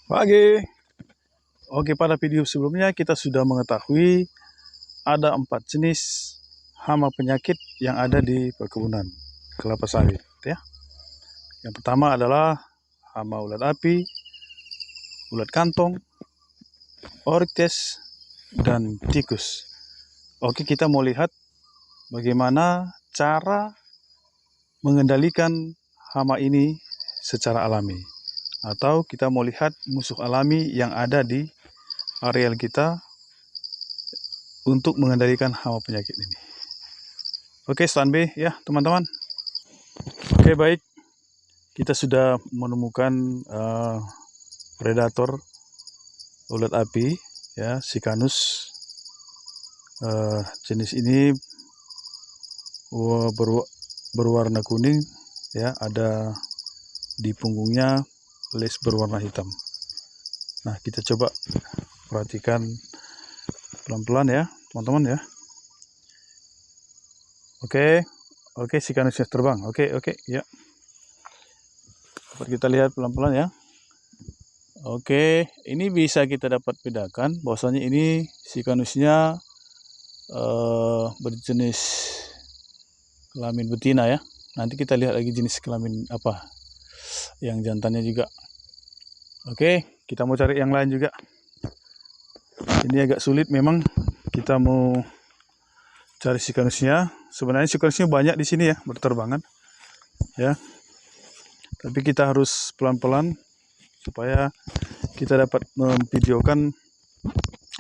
Pagi. Oke, pada video sebelumnya kita sudah mengetahui ada 4 jenis hama penyakit yang ada di perkebunan kelapa sawit ya. Yang pertama adalah hama ulat api, ulat kantong, oriktes, dan tikus. Oke, kita mau lihat bagaimana cara mengendalikan hama ini secara alami. Atau kita mau lihat musuh alami yang ada di areal kita untuk mengendalikan hama penyakit ini. Oke, standby ya teman-teman. Oke, baik, kita sudah menemukan predator ulat api ya, Sikanus. Jenis ini berwarna kuning ya, ada di punggungnya les berwarna hitam. Nah, kita coba perhatikan pelan-pelan ya teman-teman ya. Oke, Sikanusnya terbang. Oke ya. Dapat kita lihat pelan-pelan ya. Oke, ini bisa kita dapat bedakan bahwasanya ini Sikanusnya berjenis kelamin betina ya. Nanti kita lihat lagi jenis kelamin apa yang jantannya juga. Oke, kita mau cari yang lain juga. Ini agak sulit memang, kita mau cari Sikanusnya. Sebenarnya Sikanusnya banyak di sini ya, berterbangan ya. Tapi kita harus pelan-pelan supaya kita dapat memvideokan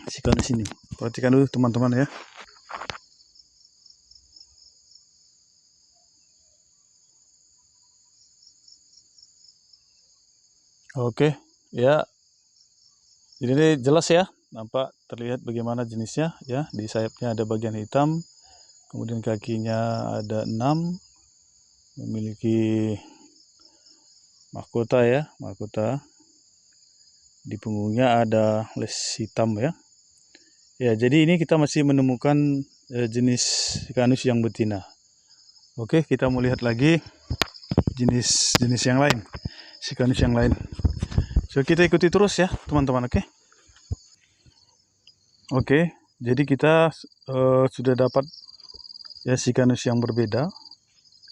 Sikanus ini. Perhatikan dulu teman-teman ya. Oke ya, ini jelas ya, nampak terlihat bagaimana jenisnya ya. Di sayapnya ada bagian hitam, kemudian kakinya ada 6, memiliki mahkota ya, mahkota. Di punggungnya ada les hitam ya. Ya, jadi ini kita masih menemukan jenis Sikanus yang betina. Oke, kita mau lihat lagi jenis yang lain, Sikanus yang lain. So, kita ikuti terus ya teman-teman. Oke, jadi kita sudah dapat ya Sikanus yang berbeda.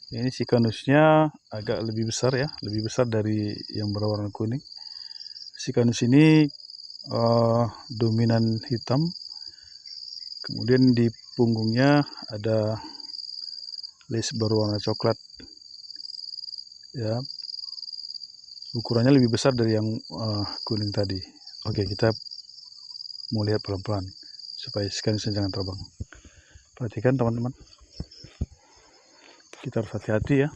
Ini Sikanusnya agak lebih besar ya, lebih besar dari yang berwarna kuning. Sikanus ini dominan hitam, kemudian di punggungnya ada les berwarna coklat ya, ukurannya lebih besar dari yang kuning tadi. Oke, kita mau lihat pelan-pelan supaya Sikanusnya jangan terbang. Perhatikan teman-teman, kita harus hati-hati ya,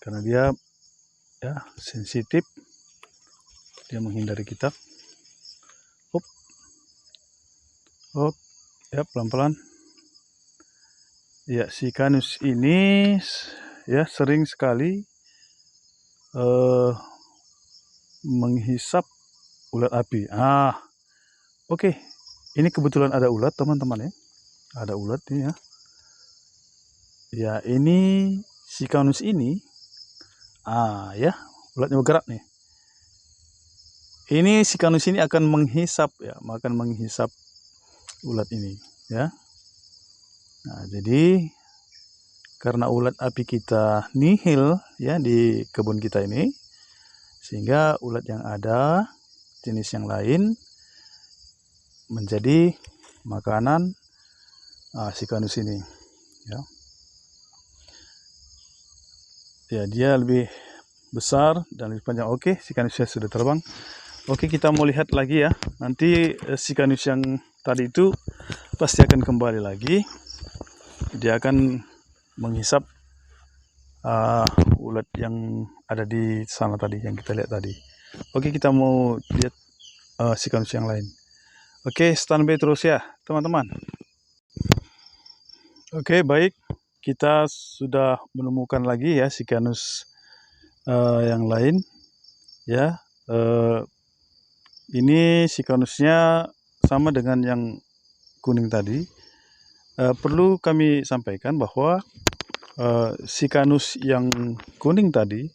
karena dia ya sensitif, dia menghindari kita. Hop ya, pelan-pelan ya. Sikanus ini ya sering sekali menghisap ulat api. Oke, ini kebetulan ada ulat teman-teman ya, ada ulat ini ya. Ya, ini Sikanus ini ya, ulatnya bergerak nih. Ini Sikanus ini akan menghisap ya, akan menghisap ulat ini ya. Nah, jadi karena ulat api kita nihil ya di kebun kita ini, sehingga ulat yang ada jenis yang lain menjadi makanan Sikanus ini ya. Ya, dia lebih besar dan lebih panjang. Oke, Sikanusnya sudah terbang. Oke, kita mau lihat lagi ya. Nanti Sikanus yang tadi itu pasti akan kembali lagi. Dia akan menghisap ulat yang ada di sana tadi, yang kita lihat tadi. Oke, kita mau lihat Sikanus yang lain. Oke, standby terus ya teman-teman. Oke, baik, kita sudah menemukan lagi ya Sikanus yang lain ya. Ini Sikanusnya sama dengan yang kuning tadi. Perlu kami sampaikan bahwa Sikanus yang kuning tadi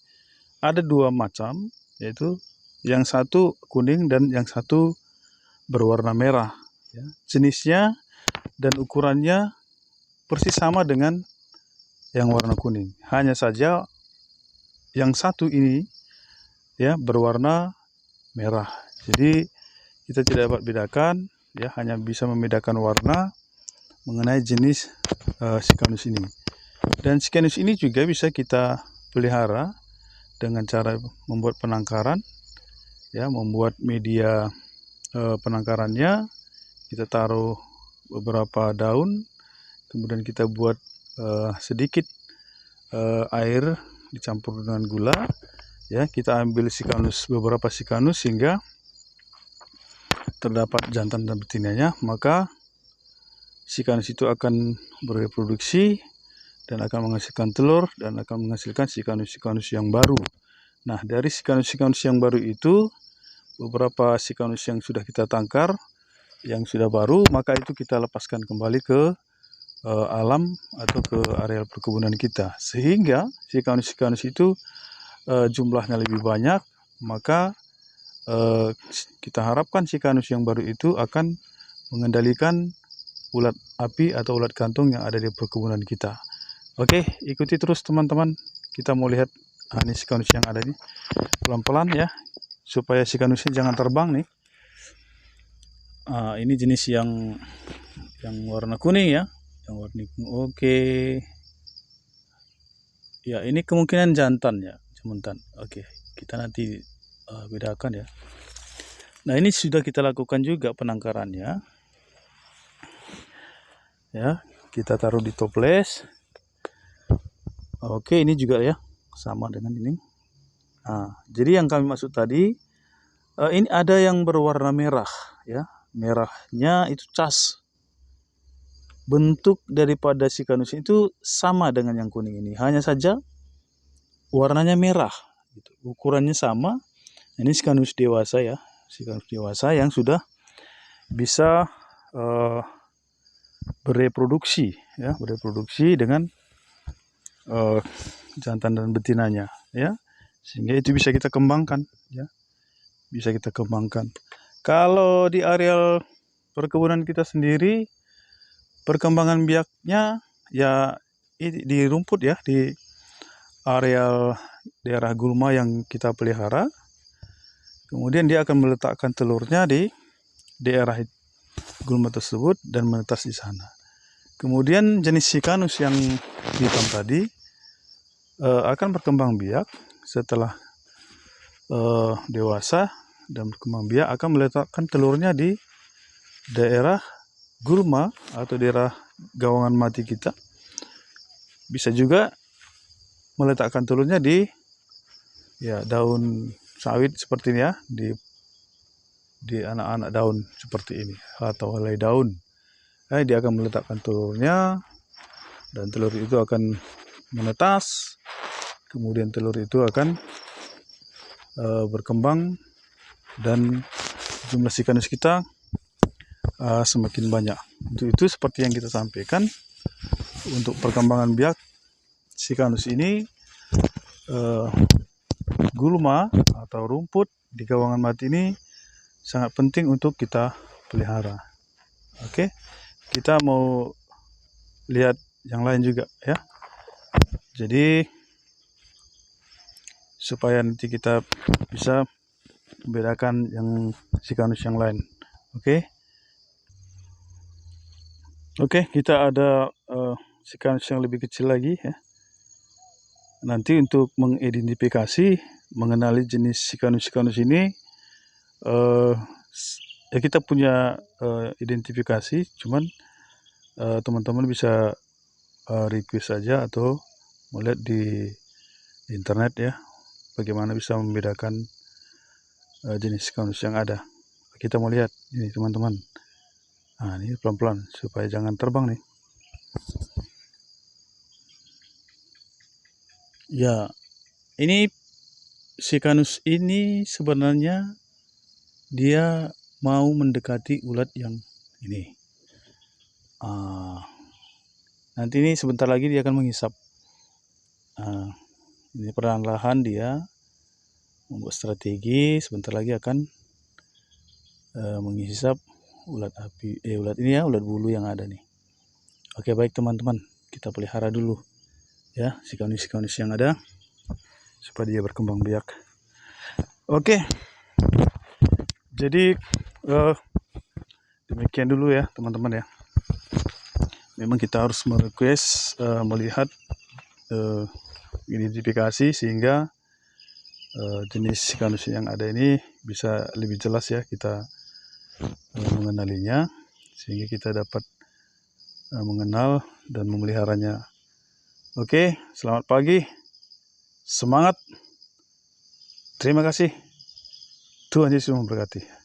ada 2 macam, yaitu Yang satu kuning dan yang satu berwarna merah. Ya. Jenisnya dan ukurannya persis sama dengan yang warna kuning. Hanya saja yang satu ini ya berwarna merah. Jadi kita tidak dapat bedakan, ya hanya bisa membedakan warna mengenai jenis Sicanus ini. Dan Sicanus ini juga bisa kita pelihara dengan cara membuat penangkaran, ya, membuat media penangkarannya. Kita taruh beberapa daun, kemudian kita buat sedikit air dicampur dengan gula, ya. Kita ambil beberapa Sicanus sehingga terdapat jantan dan betinanya, maka Sicanus itu akan bereproduksi dan akan menghasilkan telur dan akan menghasilkan Sicanus yang baru. Nah, dari Sicanus yang baru itu, beberapa Sicanus yang sudah kita tangkar, yang sudah baru, maka itu kita lepaskan kembali ke alam atau ke areal perkebunan kita. Sehingga Sicanus itu jumlahnya lebih banyak, maka kita harapkan Sicanus yang baru itu akan mengendalikan ulat api atau ulat kantung yang ada di perkebunan kita. Oke, ikuti terus teman-teman. Kita mau lihat ini Sicanus yang ada ini. Pelan-pelan ya, supaya Sicanusnya jangan terbang nih. Ini jenis yang warna kuning ya. Yang warna kuning. Oke. Ya, ini kemungkinan jantan ya, jantan. Oke, kita nanti bedakan ya. Nah, ini sudah kita lakukan juga penangkarannya. Ya, kita taruh di toples. Oke, ini juga ya, sama dengan ini. Nah, jadi yang kami maksud tadi, ini ada yang berwarna merah, ya. Merahnya itu cas. Bentuk daripada Sicanus itu sama dengan yang kuning ini, hanya saja warnanya merah. Ukurannya sama. Ini Sicanus dewasa ya, Sicanus dewasa yang sudah bisa bereproduksi, ya, bereproduksi dengan jantan dan betinanya, ya, sehingga itu bisa kita kembangkan, ya, bisa kita kembangkan. Kalau di areal perkebunan kita sendiri, perkembangan biaknya ya di rumput ya, di areal daerah gulma yang kita pelihara. Kemudian dia akan meletakkan telurnya di daerah gulma tersebut dan menetas di sana. Kemudian jenis Sicanus yang hitam tadi akan berkembang biak setelah dewasa dan berkembang biak, akan meletakkan telurnya di daerah gulma atau daerah gawangan mati kita. Bisa juga meletakkan telurnya di daun sawit seperti ini ya, di anak-anak daun seperti ini atau helai daun. Dia akan meletakkan telurnya dan telur itu akan menetas. Kemudian telur itu akan berkembang dan jumlah Sicanus kita semakin banyak. Itu seperti yang kita sampaikan untuk perkembangan biak Sicanus ini, gulma atau rumput di gawangan mati ini sangat penting untuk kita pelihara. Oke, kita mau lihat yang lain juga ya. Jadi supaya nanti kita bisa membedakan yang Sicanus yang lain. Oke, kita ada Sicanus yang lebih kecil lagi ya. Nanti untuk mengidentifikasi, mengenali jenis Sicanus ini, ya kita punya identifikasi, cuman teman-teman bisa request saja atau melihat di internet ya, bagaimana bisa membedakan jenis Sicanus yang ada. Kita mau lihat ini teman-teman. Nah, ini pelan-pelan supaya jangan terbang nih. Ya, ini Sicanus ini sebenarnya dia mau mendekati ulat yang ini. Nanti ini sebentar lagi dia akan menghisap. Ini perlahan-lahan dia membuat strategi. Sebentar lagi akan menghisap ulat bulu yang ada nih. Oke, baik teman-teman, kita pelihara dulu ya si kaunis-kaunis yang ada supaya dia berkembang biak. Oke, jadi demikian dulu ya teman-teman ya. Memang kita harus merequest melihat identifikasi sehingga jenis ikanus yang ada ini bisa lebih jelas ya kita mengenalinya, sehingga kita dapat mengenal dan memeliharanya. Oke, selamat pagi, semangat, terima kasih, Tuhan Yesus memberkati.